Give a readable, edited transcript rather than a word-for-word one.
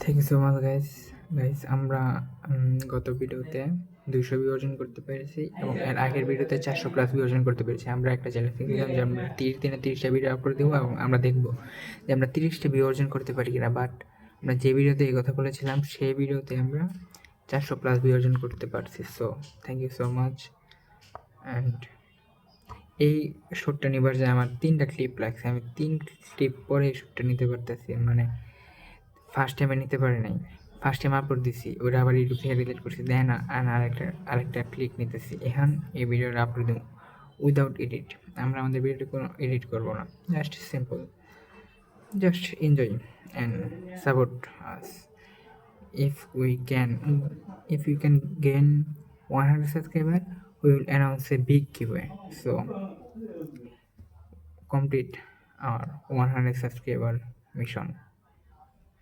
Thank you so much guys আমরা গত ভিডিওতে 200 ভিউ অর্জন করতে পেরেছি এবং এর আগের ভিডিওতে 400 প্লাস ভিউ অর্জন করতে পেরেছি। আমরা একটা চ্যালেঞ্জ নিয়েছিলাম যে আমরা 30 দিনে 30টা ভিডিও আপলোড দেবো এবং আমরা দেখব যে আমরা 30টা ভিউ অর্জন করতে পারি কিনা। বাট আমরা যে ভিডিওতে এই কথা বলেছিলাম সেই ভিডিওতে আমরা 400 প্লাস ভিউ অর্জন করতে পারছি। So thank you so much. And এই শ্যুটটা নেবার যে আমার 3টা ক্লিপ লাগছে, আমি 3 ক্লিপ পরে এই শ্যুটটা নিতে পারতেছি। মানে ফার্স্ট টাইমে নিতে পারি নাই। ফার্স্ট টাইম আপলোড দিছি, ওটা আবার ইউটিউব থেকে ডিলিট করছি, দেন আরেকটা ক্লিক নিতেছি। এখন এই ভিডিওটা আপলোড দেবো উইদাউট এডিট। আমরা আমাদের ভিডিওতে কোনো এডিট করবো না, just simple, just enjoy and support us. if we can if we can gain 100 subscriber, we will announce a big giveaway. So complete our 100 subscriber mission.